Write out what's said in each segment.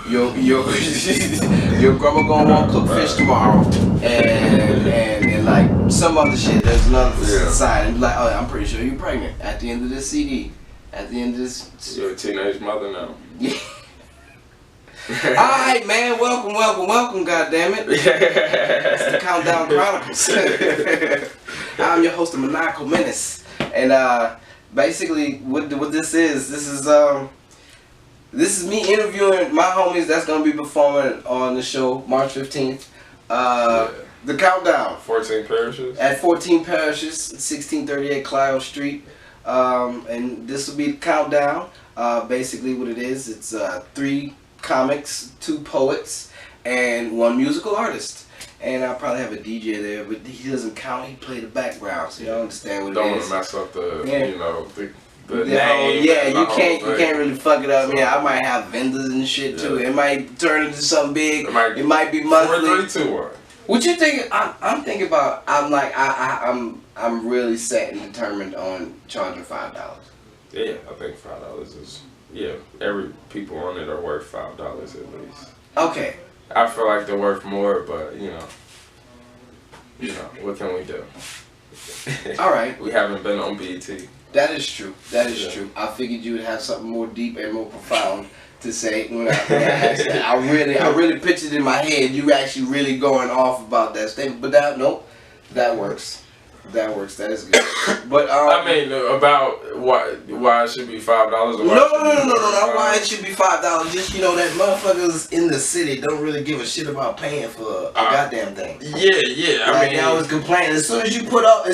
your grandma gonna want to cook fish tomorrow, and like some other shit. There's another side, and like, oh, I'm pretty sure you're pregnant at the end of this CD. At the end of this, you're a teenage mother now. Yeah. Alright, man, welcome, goddammit. It's the Countdown Chronicles. I'm your host, the Maniacal Menace. And basically what this is me interviewing my homies that's gonna be performing on the show March 15th. The Countdown. 14 parishes? At 14 parishes, 1638 Clio Street. And this will be the Countdown. Basically what it is, it's 3 comics, 2 poets, and 1 musical artist. And I'll probably have a DJ there, but he doesn't count. He play the background, so you don't understand what it is. Don't want to mess up the the name. Yeah, you can't really fuck it up. Yeah, I might have vendors and shit too. It might turn into something big. It might be monthly. 4, 3, 2, 1. What you thinking? I'm thinking about. I'm really set and determined on charging $5. Yeah, I think $5 is. Yeah, every people on it are worth $5 at least. Okay. I feel like they're worth more, but you know, what can we do? All right. We haven't been on BET. That is true. That is true. I figured you would have something more deep and more profound to say when I asked that. I really pictured in my head you actually really going off about that statement, but that works. That works. That is good. But I mean, about why it should be $5? No, not why it should be $5. Just that motherfuckers in the city don't really give a shit about paying for a goddamn thing. Yeah. I mean, I was complaining. As soon as you put up,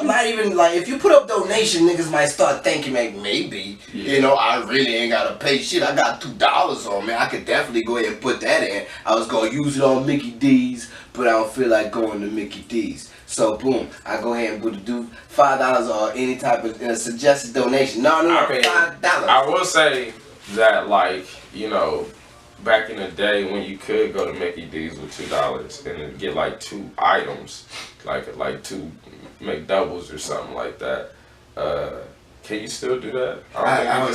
not even like if you put up donation, niggas might start thinking like maybe I really ain't gotta pay shit. I got $2 on me. I could definitely go ahead and put that in. I was gonna use it on Mickey D's, but I don't feel like going to Mickey D's. So boom, I go ahead and do $5 or any type of suggested donation. No, I mean, $5. I will say that back in the day when you could go to Mickey D's with $2 and get like 2 items, like 2 McDoubles or something like that. Can you still do that? I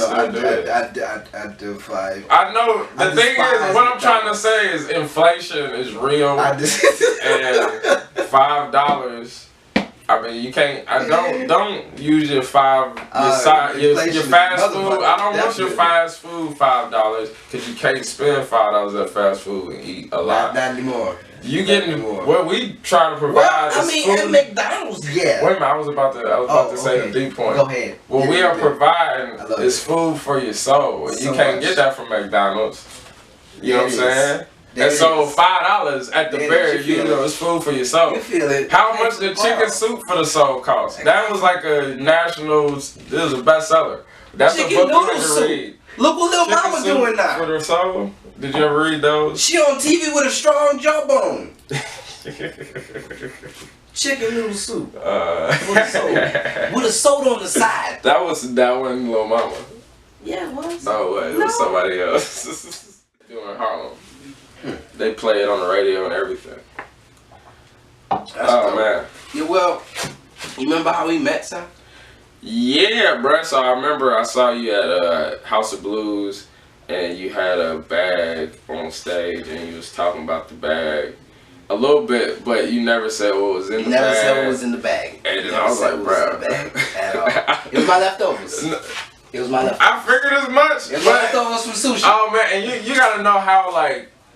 do 5. I know. The thing is, what I'm trying to say is inflation is real. And $5. I mean, you can't. Don't use your your fast food. I don't want your fast food $5 because you can't spend $5 at fast food and eat a lot. Not anymore. You getting what we try to provide? Well, I mean, at McDonald's, yeah. Wait a minute, I was about to say the deep point. Go ahead. What we are providing is food for your soul. You can't get that from McDonald's. You know what I'm saying? And so $5 at the very, it's food for your soul. You feel it. How much did chicken soup for the soul cost? That was like a national. This was a bestseller. That's a book you need to read. Look what Lil Mama doing now. For the soul. Did you ever read those? She on TV with a strong jawbone. Chicken noodle soup. With a soda on the side. That wasn't Lil Mama. Yeah, it was. No way, it was somebody else. Doing Harlem. They play it on the radio and everything. Man. Yeah, well, you remember how we met, son? Yeah, bruh. So I remember I saw you at House of Blues, and you had a bag on stage, and you was talking about the bag a little bit, but you never said what was in the bag. Never said what was in the bag. And then I was like, bruh. It was my leftovers. It was my leftovers. I figured as much. It was my leftovers from sushi. Oh, man, and you gotta know how,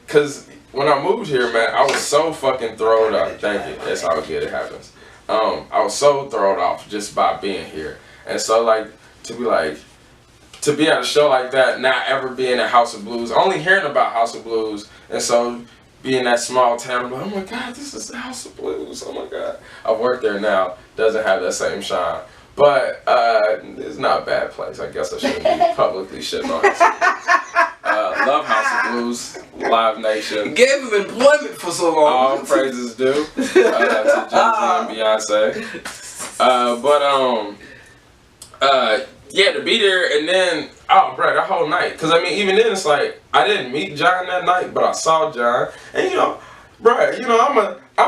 because when I moved here, man, I was so fucking thrown off. Thank you. That's how good it happens. I was so thrown off just by being here. And so, to be at a show like that, not ever being at House of Blues, only hearing about House of Blues, and so being that small town, I'm like, oh my God, this is the House of Blues. Oh my God. I've worked there now. Doesn't have that same shine. But it's not a bad place. I guess I shouldn't be publicly shitting on House of Blues. Love House of Blues, Live Nation. Gave him employment for so long. All praises due to Jay-Z and Beyonce. Yeah, to be there and then, bro, that whole night. Because, I mean, even then, it's like, I didn't meet John that night, but I saw John. And, bro, I'm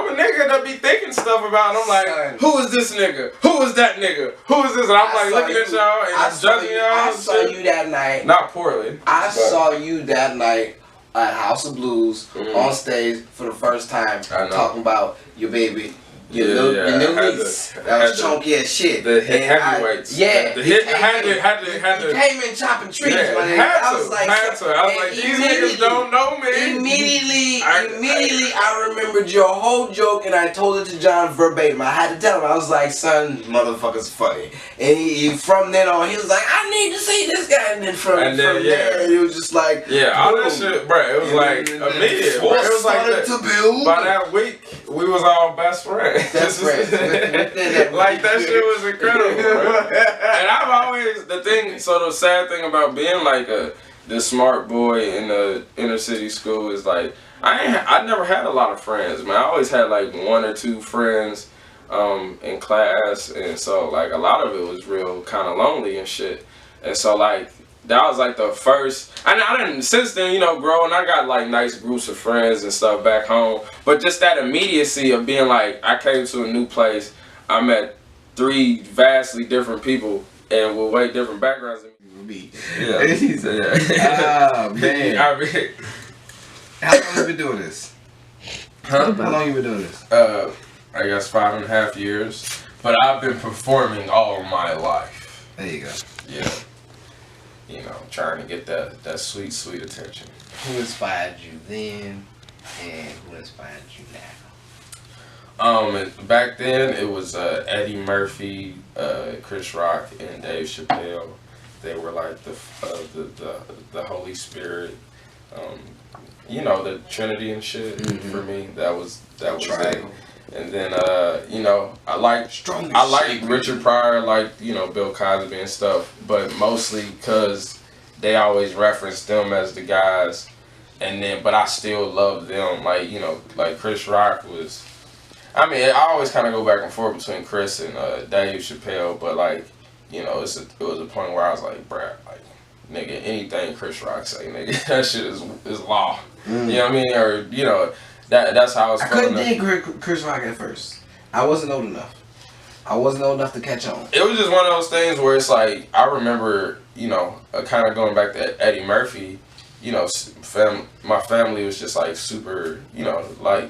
a nigga that be thinking stuff about, and I'm like, who is this nigga? Who is that nigga? Who is this? And I'm like looking at y'all and I'm judging y'all. I saw you that night. Not poorly. I saw you that night at House of Blues on stage for the first time talking about your baby. Your little niece. That was chunky as shit. The heavyweights. He came in chopping trees, my nigga. I was like, these niggas don't know me. Immediately, I remembered your whole joke, and I told it to John verbatim. I had to tell him. I was like, son, motherfucker's funny. And he from then on, he was like, I need to see this guy. And then from there, it was just like, all that shit, bro. It was like immediate. It was like by that week, we was all best friends. That's right. Like that shit was incredible, bro. And I've always so the sad thing about being like the smart boy in the inner city school is like I never had a lot of friends, man. I always had like 1 or 2 friends in class, and so like a lot of it was real kind of lonely and shit. And so like that was like the first. I didn't since then, growing. I got like nice groups of friends and stuff back home. But just that immediacy of being like, I came to a new place. I met 3 vastly different people and with way different backgrounds than me. Yeah. Oh man. How long you been doing this? Huh? How long you been doing this? I guess 5.5 years. But I've been performing all my life. There you go. Yeah. Trying to get that sweet, sweet attention. Who inspired you then, and who inspired you now? Back then it was Eddie Murphy, Chris Rock, and Dave Chappelle. They were like the Holy Spirit, the Trinity and shit. For me. That was it. And then I like Richard Pryor, Bill Cosby and stuff, but mostly because they always reference them as the guys, but I still love them. Like Chris Rock was. I mean, I always kind of go back and forth between Chris and Dave Chappelle, but it was a point where I was like, bruh, nigga, anything Chris Rock say, nigga, that shit is law. You know what I mean? Or that's how I was. I couldn't dig Chris Rock at first. I wasn't old enough. To catch on. It was just one of those things where it's like, I remember, kind of going back to Eddie Murphy, my family was just like super, I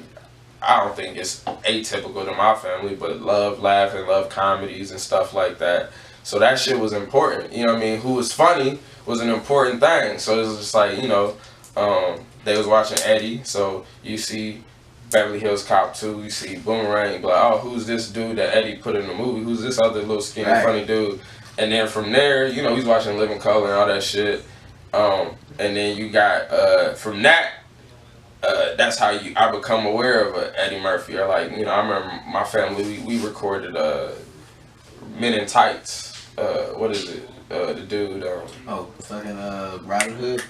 don't think it's atypical to my family, but love laughing, love comedies and stuff like that. So that shit was important. Who was funny was an important thing. So it was just like, they was watching Eddie, so you see Beverly Hills Cop 2, you see Boomerang, you be like, oh, who's this dude that Eddie put in the movie? Who's this other little skinny funny dude? And then from there, he's watching Living Color and all that shit. And then you got, from that, that's how I become aware of Eddie Murphy. Or I remember my family, we recorded Men in Tights. What is it? The dude. Fucking Robin Hood.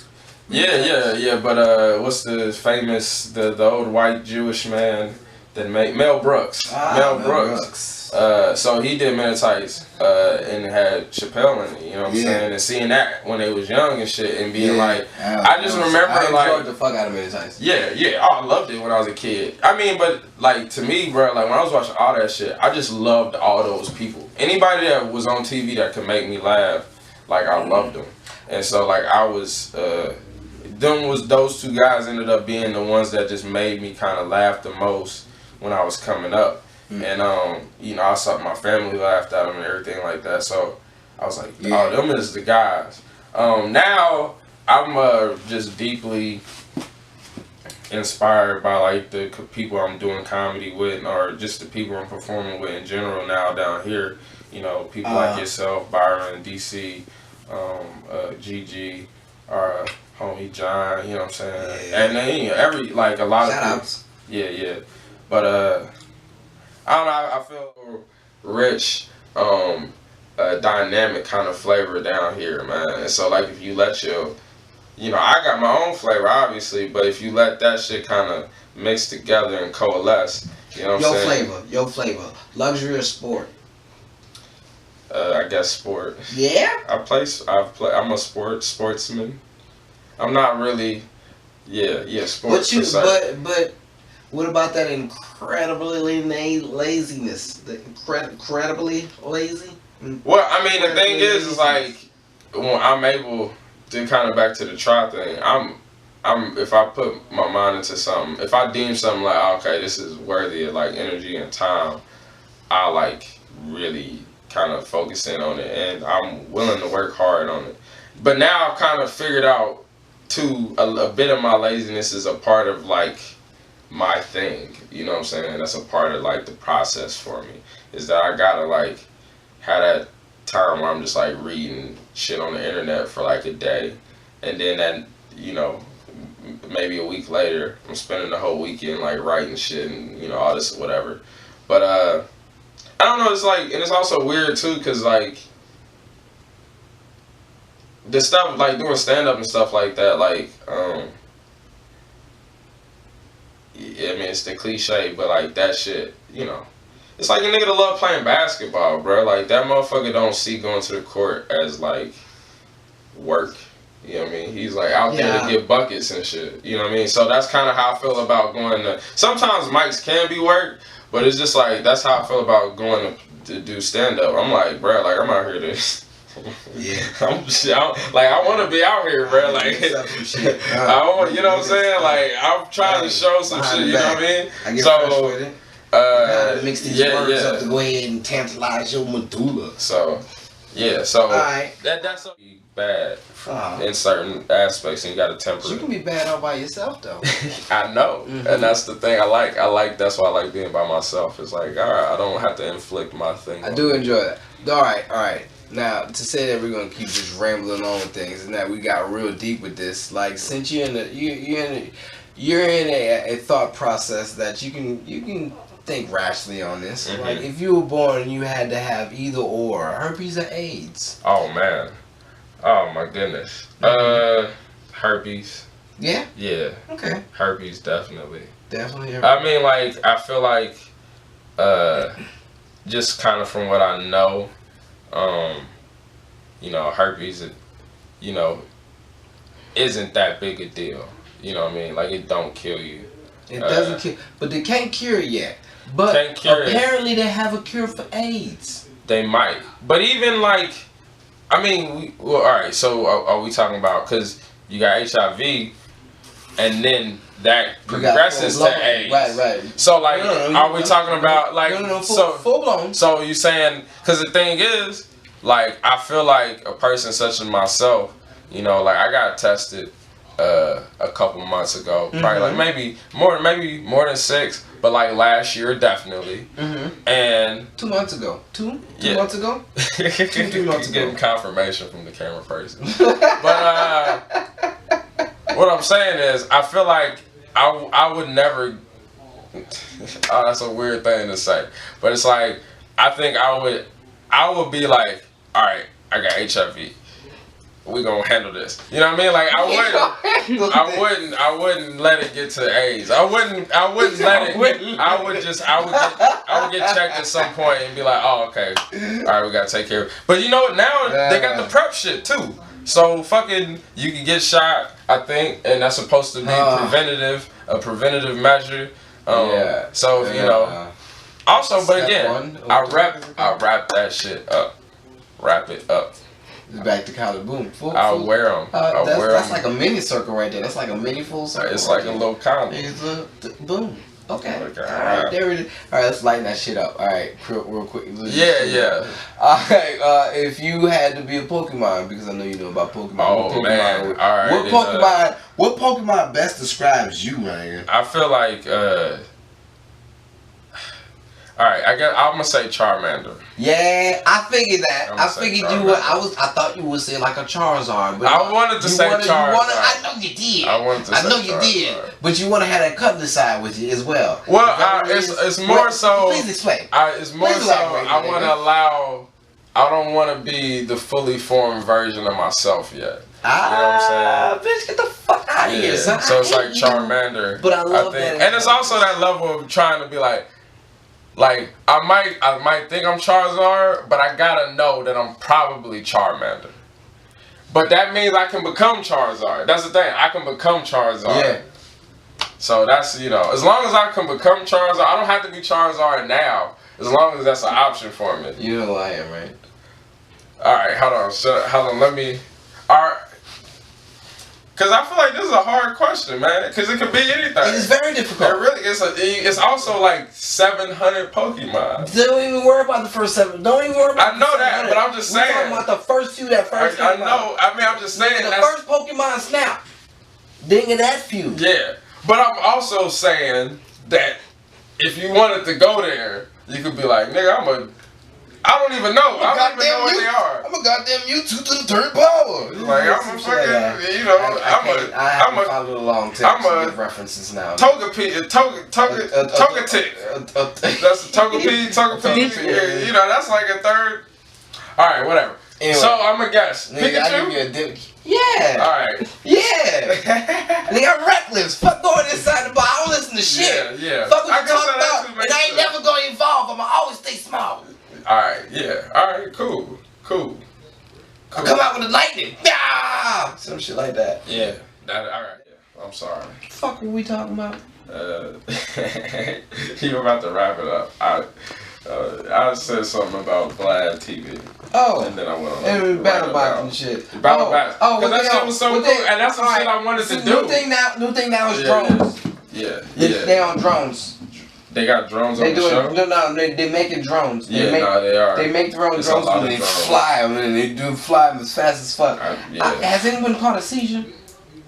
Yeah. But what's the famous the old white Jewish man that made Mel Brooks? Mel Brooks. So he did Men in Tights and had Chappelle in it. You know what I'm saying? And seeing that when they was young and shit, and being I just remember I enjoyed the fuck out of Men in Tights. Yeah. Oh, I loved it when I was a kid. I mean, but to me, bro, when I was watching all that shit, I just loved all those people. Anybody that was on TV that could make me laugh, I loved them. And so I was. Those 2 guys ended up being the ones that just made me kind of laugh the most when I was coming up. And I saw my family laughed at them and everything like that. So I was like, oh, them is the guys. Now I'm just deeply inspired by the people I'm doing comedy with, or just the people I'm performing with in general now down here. People like yourself, Byron, DC, GG, or homie John, you know what I'm saying? Yeah. And then a lot of shout-outs. Yeah. But I don't know, I feel rich, dynamic kind of flavor down here, man. And so if you let I got my own flavor obviously, but if you let that shit kind of mix together and coalesce, you know what I'm saying? Your flavor. Luxury or sport? I guess sport. Yeah? I'm a sportsman. I'm not really, sports. But what about that incredibly laziness? Incredibly lazy? Well, I mean, the thing is when I'm able to kind of back to the try thing, if I put my mind into something, if I deem something like, okay, this is worthy of like energy and time, I like really kind of focus in on it, and I'm willing to work hard on it. But now I've kind of figured out too, a bit of my laziness is a part of like my thing. You know what I'm saying? That's a part of like the process for me. Is that I gotta like have that time where I'm just like reading shit on the internet for like a day, and then that, you know, maybe a week later I'm spending the whole weekend like writing shit and, you know, all this whatever. But I don't know, it's like, and it's also weird too, cause like the stuff like doing stand up and stuff like that, like I mean, it's the cliche, but like that shit, you know, it's like a nigga that love playing basketball, bro. Like that motherfucker don't see going to the court as like work. You know what I mean? He's like out there to get buckets and shit. You know what I mean? So that's kind of how I feel about going to. Sometimes mics can be work, but it's just like that's how I feel about going to do stand up. I'm like, bro, like I'm out here to. Yeah. I want to be out here, bro. Like, I want, you know what I'm saying? Like, I'm trying to show some shit. You know what I mean? I get fresh with it. Mix these words up to go ahead and tantalize your medulla. So, yeah. So right. that's bad in certain aspects, and you got to temper. You can be bad all by yourself, though. I know, and that's the thing. I like. That's why I like being by myself. It's like, all right, I don't have to inflict my thing. I do enjoy that. All right. Now, to say that we're gonna keep just rambling on things, and that we got real deep with this, like since you're in a thought process that you can think rationally on this. Mm-hmm. Like if you were born and you had to have either or, herpes or AIDS. Oh man, oh my goodness. Mm-hmm. Herpes. Yeah. Yeah. Okay. Herpes definitely. Definitely. I mean, like I feel like, just kind of from what I know. You know, herpes, you know, isn't that big a deal. You know what I mean? Like, it don't kill you. It doesn't kill, but they can't cure it yet. But apparently they have a cure for AIDS. They might. But even like, I mean, well, all right, so are we talking about, because you got HIV, and then that progresses to AIDS. Right. So like, are we talking about like, full blown. So you saying, because the thing is, like, I feel like a person such as myself, you know, like I got tested a couple months ago, probably like maybe more than 6, but like last year definitely. And 2 months ago, two months ago, 2-3 months ago, getting confirmation from the camera person. But what I'm saying is, I feel like I would never. Oh, that's a weird thing to say, but it's like I think I would be like, all right, I got HIV. We gonna handle this. You know what I mean? Like I wouldn't let it get to AIDS. I wouldn't let it. I would get checked at some point and be like, oh, okay, all right, we gotta take care of it. But you know what? Now they got the PrEP shit too. So fucking, you can get shot, I think, and that's supposed to be a preventative measure. So you know. Also, but again, I wrap that shit up. Wrap it up. Back to college, boom. I'll wear them. That's like a mini circle right there. That's like a mini full circle. It's like a little condom. Boom. Okay. Alright, there it is. Alright, let's lighten that shit up. Alright, real quick. Yeah. Alright, if you had to be a Pokemon, because I know you know about Pokemon. Oh, man. Alright. What Pokemon best describes you, man? I feel like, alright, I'm gonna say Charmander. Yeah, I figured that. I figured you would. I thought you would say like a Charizard, but I wanted to say Charizard. I know you did. I know you did. But you want to have that cutlass side with you as well. Well, it's more so. Please explain. It's more so. I want to allow. I don't want to be the fully formed version of myself yet. You know what I'm saying? Bitch, get the fuck out of here, son. So it's like Charmander. But I love that. And it's also that level of trying to be like I might think I'm Charizard, but I gotta know that I'm probably Charmander. But that means I can become Charizard. That's the thing. I can become Charizard. Yeah. So that's, you know, as long as I can become Charizard, I don't have to be Charizard now. As long as that's an option for me. You know who I am, right? All right, hold on. Let me. All right. Cause I feel like this is a hard question, man. Cause it could be anything. It is very difficult. It really is. It's also like 700 Pokemon. Don't even worry about the first 7. Don't even worry about. I know that, but I'm just saying. We're talking about the first few that first. I know. I mean, I'm just saying. The first Pokemon Snap. Didn't get that few. Yeah, but I'm also saying that if you wanted to go there, you could be like, nigga, I don't even know. I don't even know what they are. I'm a goddamn Mewtwo to the third power. Like, I'm a fucking, you know, I have to follow along to references now. Togepi, Togetic. That's a Togepi. You know, that's like a third. All right, whatever. Anyway, so I'm a guess. Pikachu? Yeah. Alright. Yeah. Nigga, I'm reckless. Fuck going inside the bar. I don't listen to shit. Yeah. Fuck what you talking about. And I ain't never gonna evolve. I'ma always stay small. Alright, yeah. Alright, cool. I come out with the lightning. Yeah. Some shit like that. Yeah. Alright. Yeah. I'm sorry. What the fuck were we talking about? You're about to wrap it up. I said something about Vlad TV. Oh. And then I went on. And battle box and shit. Battle box. Oh, because that shit was so cool. And that's some shit I wanted to do. New thing now is drones. Yeah. They on drones. They got drones on the show? No, they making drones. They are. They make their own drones and they fly them and they do fly them as fast as fuck. Has anyone caught a seizure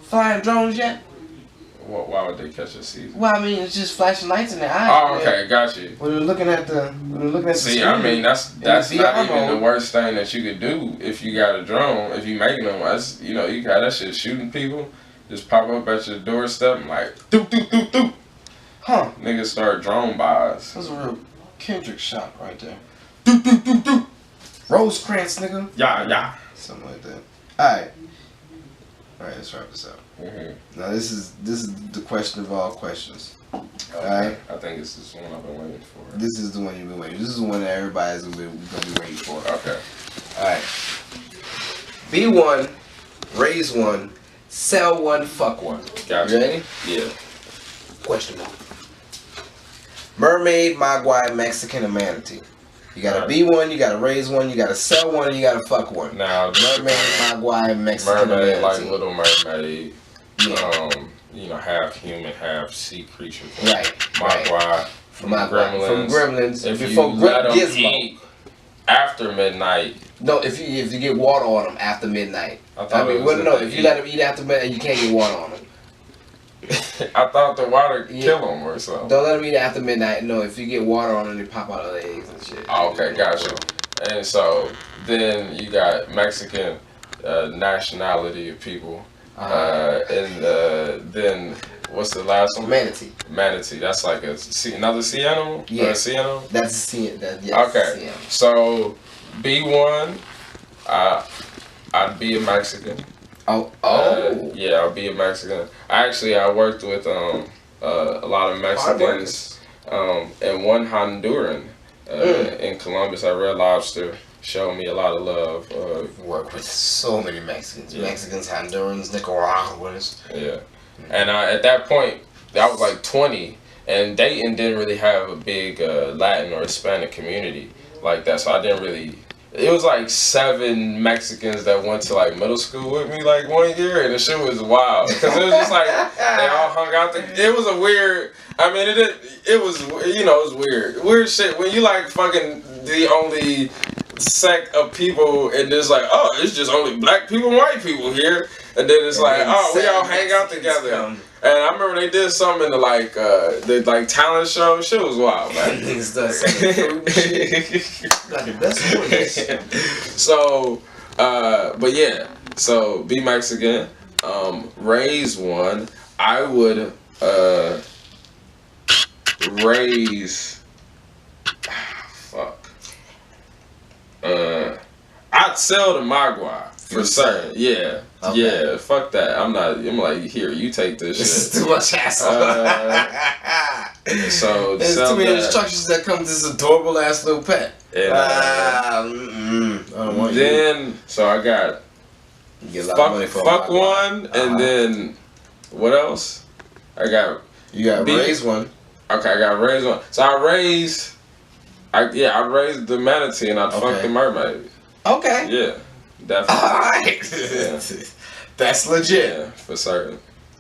flying drones yet? Why would they catch a seizure? Well, I mean, it's just flashing lights in their eyes. Oh, okay, got you. When we're looking at the See, I mean, that's not even the worst thing that you could do if you got a drone. If you making them, that's, you know, you got that shit shooting people. Just pop up at your doorstep and like, doop, doop, doop, doop. Huh. Niggas start drone buys. That's a real Kendrick shot right there. Doop, doop, doop, doop. Rosecrans, nigga. Yeah. Something like that. Alright, let's wrap this up. Mm-hmm. Now this is the question of all questions. Okay. Alright? I think this is the one I've been waiting for. This is the one you've been waiting for. This is the one that everybody's gonna be waiting for. Okay. Alright. Be one, raise one, sell one, fuck one. Gotcha. You ready? Yeah. Question mark. Mermaid, Mogwai, Mexican, and Manatee. You gotta be one, you gotta raise one, you gotta sell one, and you gotta fuck one. Now, Mermaid, Mogwai, Mexican, Mermaid, and like Manatee. Little Mermaid. Yeah. You know, half human, half sea creature. Right. Mogwai from Gremlins. From Gremlins. If before you let them Gizmo. eat after midnight. No, if you get water on them after midnight. If you let them eat after midnight, you can't get water on them. I thought the water kill them or something. Don't let them eat after midnight. No, if you get water on them, they pop out other eggs and shit. Oh, okay, gotcha. And so then you got Mexican nationality of people, and then what's the last one? Manatee. Manatee. That's like another sea animal. Yeah. Or a sea animal. That's a sea. Yes, okay. Sea so B1, I'd be a Mexican. Yeah, I'll be a Mexican. I worked with a lot of Mexicans and one Honduran in Columbus at Red Lobster. Showed me a lot of love. Work with so many Mexicans. Yeah. Mexicans, Hondurans, Nicaraguans. Yeah. And at that point, I was like 20, and Dayton didn't really have a big Latin or Hispanic community like that, so I didn't really... It was like 7 Mexicans that went to like middle school with me like 1 year, and the shit was wild because it was just like they all hung out. It was a weird. I mean, it was, you know, it was weird shit when you like fucking the only sect of people and there's like, oh, it's just only black people and white people here, and then it's like, oh, we all hang out together. And I remember they did something in the talent show. Shit was wild, man. So, but yeah. So be Mexican. Raise one. I would raise. Fuck. I'd sell the Mogwai for certain. Yeah. Okay. Yeah, fuck that. I'm like, here, you take this shit. This is too much hassle. So there's too many instructions that come to this adorable ass little pet. And, I don't want you. So I got fuck one, and then what else? You got raise one. Okay, I got raise one. So I'd raise the manatee and I'd fuck the mermaid. Okay. Yeah. Definitely. Alright. Yeah. That's legit. Yeah, for certain.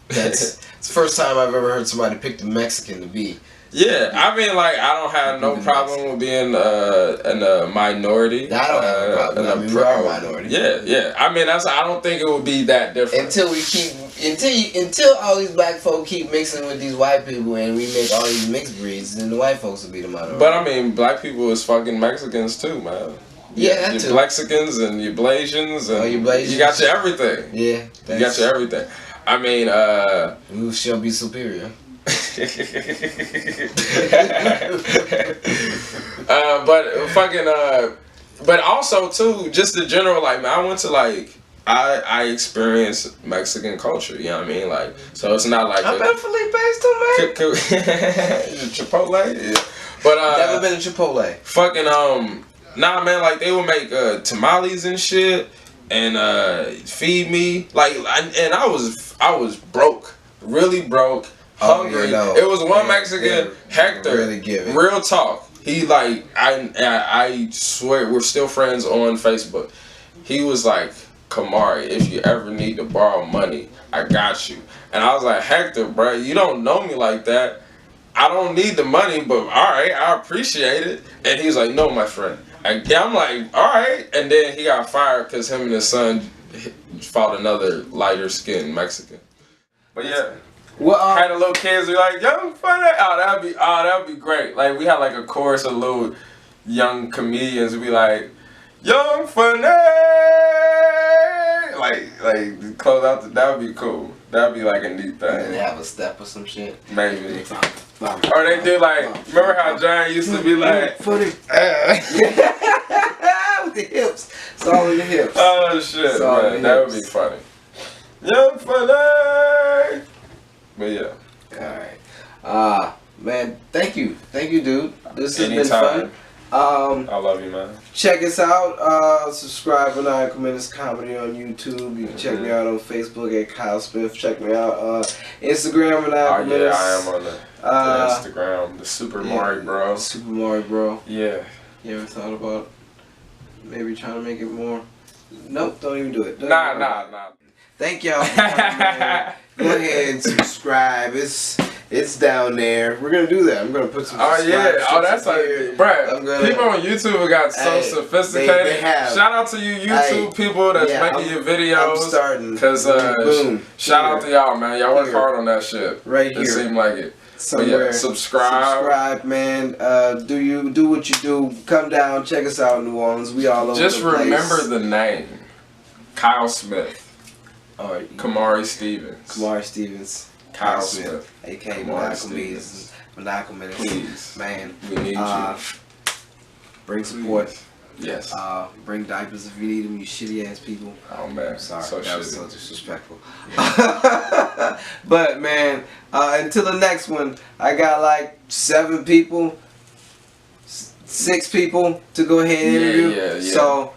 It's the first time I've ever heard somebody pick the Mexican to be. Yeah, I mean, like, I don't have no problem with being in a minority. I don't have a problem. I mean, we are a minority. Yeah. I mean, I don't think it would be that different. Until all these black folk keep mixing with these white people and we make all these mixed breeds, then the white folks will be the minority. But I mean, black people is fucking Mexicans too, man. Yeah, that your too. Mexicans and your Blasians and your Blasians. You got your everything. Yeah, you got your everything. I mean, we shall be superior. But fucking but also too, just the general, like, man, I went to, like, I experienced Mexican culture, you know what I mean? Like, so it's not like I've been to Felipe's too, man. Chipotle? Yeah. But never been to Chipotle. Fucking nah, man, like, they would make tamales and shit and feed me, like, and I was broke, really broke. Hungry. Yeah, no. It was one Mexican, Hector. Really give it. Real talk. He, like, I swear we're still friends on Facebook. He was like, Kamari, if you ever need to borrow money, I got you. And I was like, Hector, bro, you don't know me like that. I don't need the money, but all right, I appreciate it. And he was like, no, my friend. I'm like, all right. And then he got fired because him and his son fought another lighter skinned Mexican. But yeah. Well, had the little kids be like, young funny. That'd be great. Like, we had like a chorus of little young comedians who be like, young funny. Like close out. That would be cool. That'd be like a neat thing. And they have a step or some shit. Maybe. Or they do like, remember how John used to be like, funny. With the hips. It's all in the hips. Oh shit, man. That would be funny. Young funny. But yeah. Alright. Man, thank you, dude. This has been fun. I love you, man. Check us out. Subscribe to Maniacal Menace Comedy on YouTube. You can check me out on Facebook at Kyle Smith. Check me out Instagram Maniacal Menace. I am on the Instagram. The Super Mario Bro. Super Mario Bro. Yeah. You ever thought about maybe trying to make it more? Nope, don't even do it. Nah. Thank y'all for coming, man. Go ahead and subscribe. It's down there. We're gonna do that. I'm gonna put some. Oh yeah. Oh, that's like, bruh. People on YouTube got so sophisticated. They have. Shout out to you YouTube people that's making your videos. I'm starting. Cause boom. Shout out to y'all, man. Y'all work hard on that shit. Right here. It seemed like it. Somewhere. Yeah, subscribe, man. Do what you do. Come down, check us out in New Orleans. We all over just the place. remember the name. Kyle Smith. All right. Kamari Stevens. Kyle Smith. A.K.A. Maniacal Menace. Please. Man. We need you. Bring support. Yes. Bring diapers if you need them, you shitty ass people. Oh man. I'm sorry. So that was so disrespectful. Yeah. But man, until the next one, I got like 7 people. 6 people to go ahead and interview. Yeah. So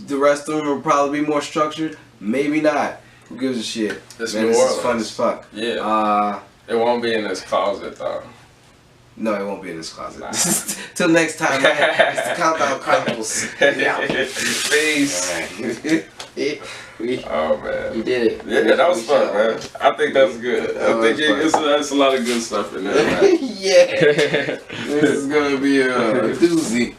the rest of them will probably be more structured. Maybe not. Who gives a shit? It's Man, New this Orleans. is fun as fuck. Yeah. It won't be in this closet though. No, it won't be in this closet. Nah. Till next time, man. It's the Countdown Chronicles. Peace. Oh man. We did it. Yeah, that was fun, man. I think that's good. I think it's a lot of good stuff in there, man. Yeah. This is gonna be a doozy.